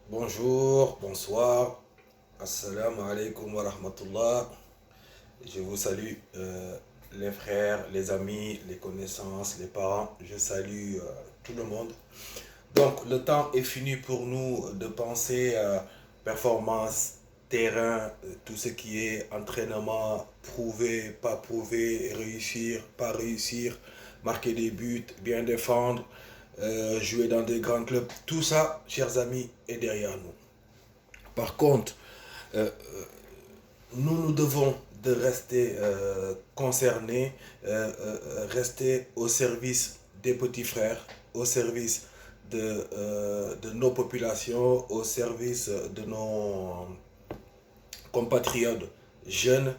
Bonjour, bonsoir, assalamu alaikum wa rahmatullah. Je vous salue, les frères, les amis, les connaissances, les parents. Je salue tout le monde. Donc, le temps est fini pour nous de penser performance, terrain, tout ce qui est entraînement, prouver, pas prouver, réussir, pas réussir, marquer des buts, bien défendre, jouer dans des grands clubs. Tout ça, chers amis, est derrière nous. Par contre, euh, nous devons de rester concernés, rester au service des petits frères, au service de nos populations, au service de nos compatriotes jeunes,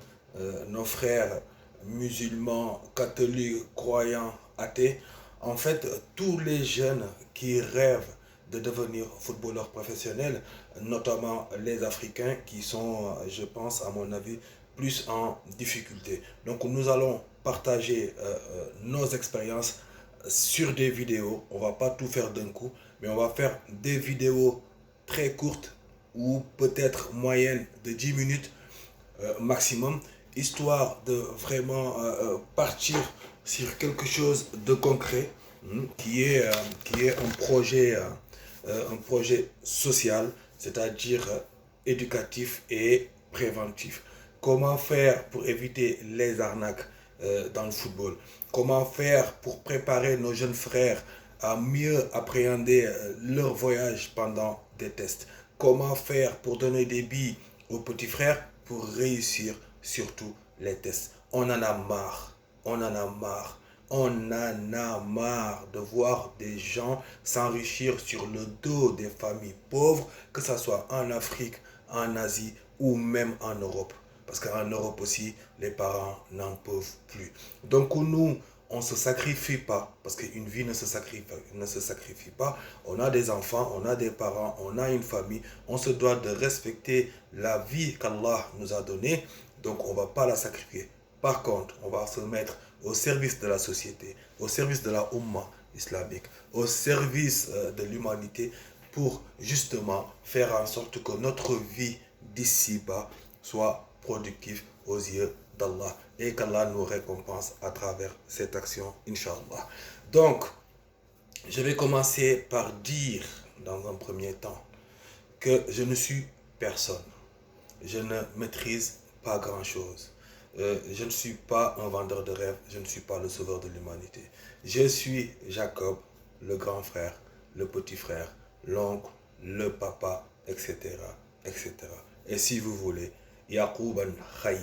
nos frères musulmans, catholiques, croyants, athées. En fait, tous les jeunes qui rêvent de devenir footballeurs professionnels, notamment les Africains qui sont, je pense, à mon avis, plus en difficulté. Donc nous allons partager nos expériences sur des vidéos. On va pas tout faire d'un coup, mais on va faire des vidéos très courtes ou peut-être moyennes de 10 minutes maximum, histoire de vraiment partir sur quelque chose de concret qui est un projet social, c'est-à-dire éducatif et préventif. Comment faire pour éviter les arnaques dans le football? Comment faire pour préparer nos jeunes frères à mieux appréhender leur voyage pendant des tests? Comment faire pour donner des billes aux petits frères pour réussir surtout les tests? On en a marre. On en a marre. On en a marre de voir des gens s'enrichir sur le dos des familles pauvres, que ce soit en Afrique, en Asie ou même en Europe. Parce qu'en Europe aussi, les parents n'en peuvent plus. Donc nous, on ne se sacrifie pas, parce qu'une vie ne se sacrifie pas. On a des enfants, on a des parents, on a une famille. On se doit de respecter la vie qu'Allah nous a donnée. Donc on ne va pas la sacrifier. Par contre, on va se mettre au service de la société, au service de la Ummah islamique, au service de l'humanité pour justement faire en sorte que notre vie d'ici-bas soit productive aux yeux d'Allah et qu'Allah nous récompense à travers cette action, Inch'Allah. Donc, je vais commencer par dire dans un premier temps que je ne suis personne. Je ne maîtrise pas grand-chose. Je ne suis pas un vendeur de rêves, je ne suis pas le sauveur de l'humanité. Je suis Jacob, le grand frère, le petit frère, l'oncle, le papa, etc., etc. Et si vous voulez, Yacouban Khaï,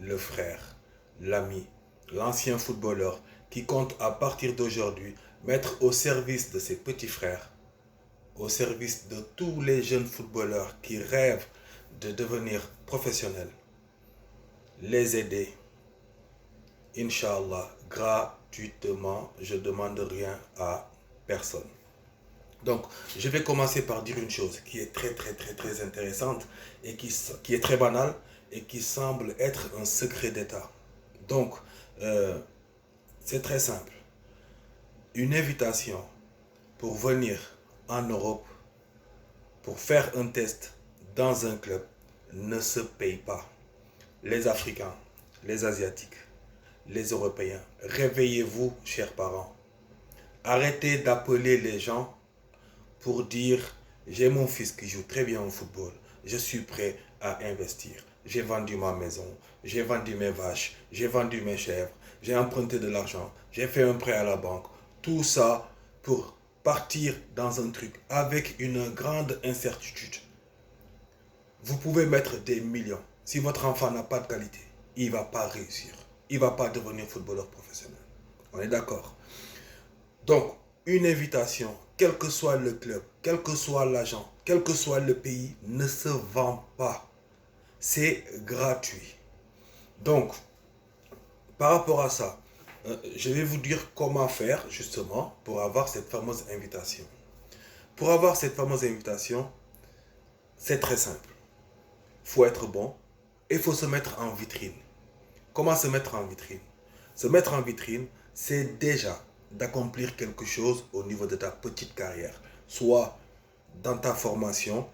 le frère, l'ami, l'ancien footballeur qui compte à partir d'aujourd'hui mettre au service de ses petits frères, au service de tous les jeunes footballeurs qui rêvent de devenir professionnels, les aider, Inch'Allah, gratuitement. Je ne demande rien à personne. Donc, je vais commencer par dire une chose qui est très, très, très, très intéressante et qui est très banale et qui semble être un secret d'État. Donc, euh, c'est très simple. Une invitation pour venir en Europe pour faire un test dans un club ne se paye pas. Les Africains, les Asiatiques, les Européens, réveillez-vous, chers parents. Arrêtez d'appeler les gens pour dire j'ai mon fils qui joue très bien au football, je suis prêt à investir. J'ai vendu ma maison, j'ai vendu mes vaches, j'ai vendu mes chèvres, j'ai emprunté de l'argent, j'ai fait un prêt à la banque. Tout ça pour partir dans un truc avec une grande incertitude. Vous pouvez mettre des millions. Si votre enfant n'a pas de qualité, il ne va pas réussir. Il ne va pas devenir footballeur professionnel. On est d'accord? Donc, une invitation, quel que soit le club, quel que soit l'agent, quel que soit le pays, ne se vend pas. C'est gratuit. Donc, par rapport à ça, je vais vous dire comment faire justement pour avoir cette fameuse invitation. Pour avoir cette fameuse invitation, c'est très simple. Il faut être bon et il faut se mettre en vitrine. Comment se mettre en vitrine? Se mettre en vitrine, c'est déjà d'accomplir quelque chose au niveau de ta petite carrière. Soit dans ta formation,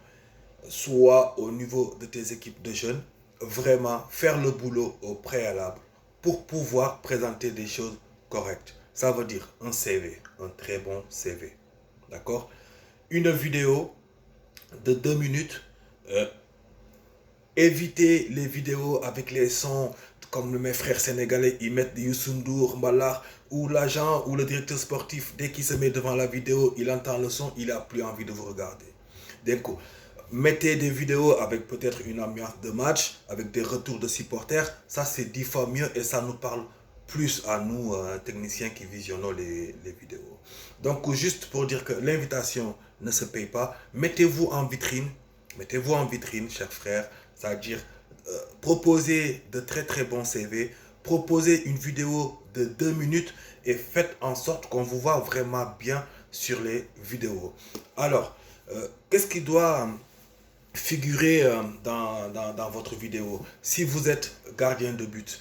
soit au niveau de tes équipes de jeunes, vraiment faire le boulot au préalable pour pouvoir présenter des choses correctes. Ça veut dire un CV, un très bon CV. D'accord? Une vidéo de 2 minutes. euh, Évitez les vidéos avec les sons comme mes frères sénégalais, ils mettent Youssou N'Dour, Mbalar, ou l'agent ou le directeur sportif, dès qu'il se met devant la vidéo, il entend le son, il n'a plus envie de vous regarder. Donc, mettez des vidéos avec peut-être une ambiance de match, avec des retours de supporters, ça c'est 10 fois mieux et ça nous parle plus à nous, techniciens qui visionnons les vidéos. Donc, juste pour dire que l'invitation ne se paye pas, mettez-vous en vitrine, chers frères, c'est-à-dire proposez de très très bons CV, proposez une vidéo de 2 minutes et faites en sorte qu'on vous voit vraiment bien sur les vidéos. Alors, qu'est-ce qui doit figurer dans votre vidéo? Si vous êtes gardien de but,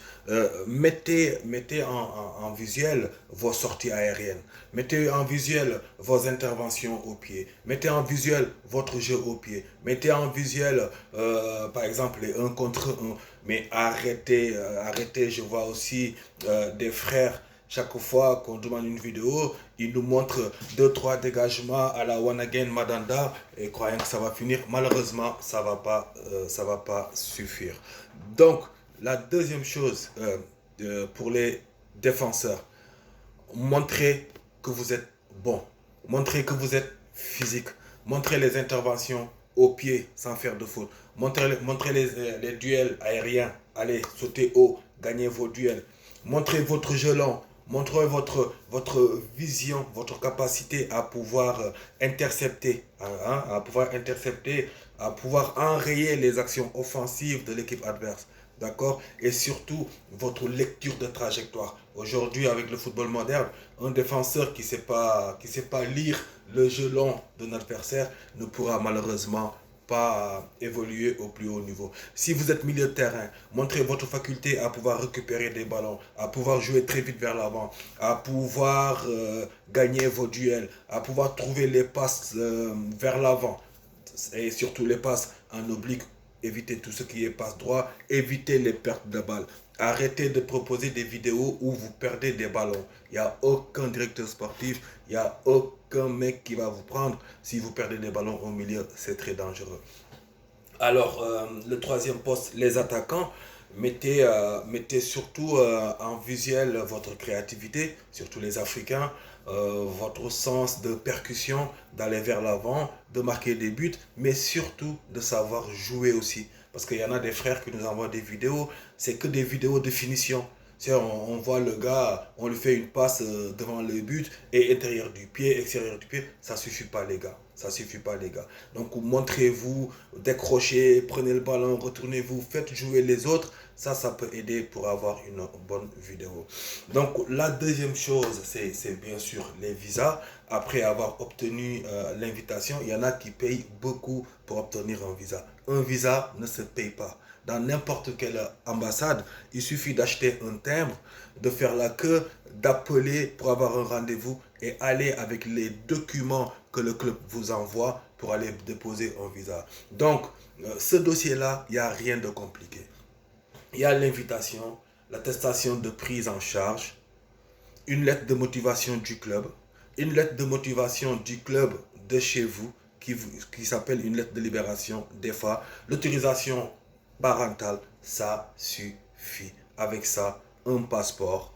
mettez en visuel vos sorties aériennes, mettez en visuel vos interventions au pied, mettez en visuel votre jeu au pied, mettez en visuel par exemple les 1 contre 1, mais arrêtez, je vois aussi des frères. Chaque fois qu'on demande une vidéo, ils nous montrent 2-3 dégagements à la One Again Madanda et croyant que ça va finir. Malheureusement, ça va pas suffire. Donc, la deuxième chose pour les défenseurs, montrez que vous êtes bon. Montrez que vous êtes physique. Montrez les interventions au pied sans faire de faute. Montrez les duels aériens. Allez, sautez haut, gagnez vos duels. Montrez votre jeu long. Montrez votre vision, votre capacité à pouvoir intercepter, à pouvoir enrayer les actions offensives de l'équipe adverse. D'accord? Et surtout, votre lecture de trajectoire. Aujourd'hui, avec le football moderne, un défenseur qui sait pas lire le jeu long de notre adversaire ne pourra malheureusement pas évoluer au plus haut niveau. Si vous êtes milieu de terrain, montrez votre faculté à pouvoir récupérer des ballons, à pouvoir jouer très vite vers l'avant, à pouvoir gagner vos duels, à pouvoir trouver les passes vers l'avant et surtout les passes en oblique. Évitez tout ce qui est passe droit, évitez les pertes de balles. Arrêtez de proposer des vidéos où vous perdez des ballons. Il n'y a aucun directeur sportif, il n'y a aucun mec qui va vous prendre. Si vous perdez des ballons au milieu, c'est très dangereux. Alors, le troisième poste, les attaquants, mettez surtout en visuel votre créativité, surtout les Africains, votre sens de percussion, d'aller vers l'avant, de marquer des buts, mais surtout de savoir jouer aussi. Parce qu'il y en a des frères qui nous envoient des vidéos, c'est que des vidéos de finition. On voit le gars, on lui fait une passe devant le but et intérieur du pied, extérieur du pied, ça suffit pas les gars. Ça suffit pas les gars. Donc montrez-vous, décrochez, prenez le ballon, retournez-vous, faites jouer les autres. Ça peut aider pour avoir une bonne vidéo. Donc la deuxième chose, c'est bien sûr les visas. Après avoir obtenu l'invitation, il y en a qui payent beaucoup pour obtenir un visa. Un visa ne se paye pas. Dans n'importe quelle ambassade, il suffit d'acheter un timbre, de faire la queue, d'appeler pour avoir un rendez-vous et aller avec les documents que le club vous envoie pour aller déposer un visa. Donc, ce dossier-là, il n'y a rien de compliqué. Il y a l'invitation, l'attestation de prise en charge, une lettre de motivation du club, une lettre de motivation du club de chez vous qui s'appelle une lettre de libération DEFA, l'autorisation parentale, ça suffit. Avec ça, un passeport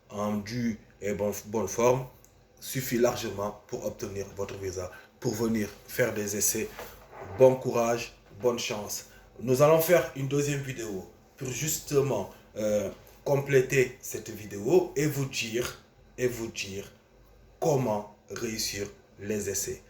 en due et bonne forme suffit largement pour obtenir votre visa, pour venir faire des essais. Bon courage, bonne chance. Nous allons faire une deuxième vidéo pour justement compléter cette vidéo et vous dire comment réussir les essais.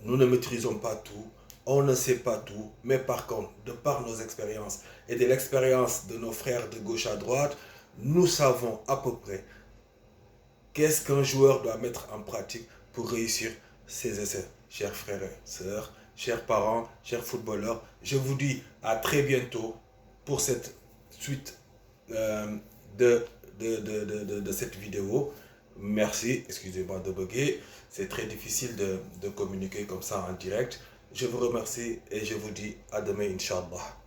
Nous ne maîtrisons pas tout, on ne sait pas tout, mais par contre, de par nos expériences et de l'expérience de nos frères de gauche à droite, nous savons à peu près qu'est-ce qu'un joueur doit mettre en pratique pour réussir ses essais. Chers frères et sœurs, chers parents, chers footballeurs, je vous dis à très bientôt pour cette suite de cette vidéo. Merci, excusez-moi de bugger. C'est très difficile de communiquer comme ça en direct. Je vous remercie et je vous dis à demain, Inch'Allah.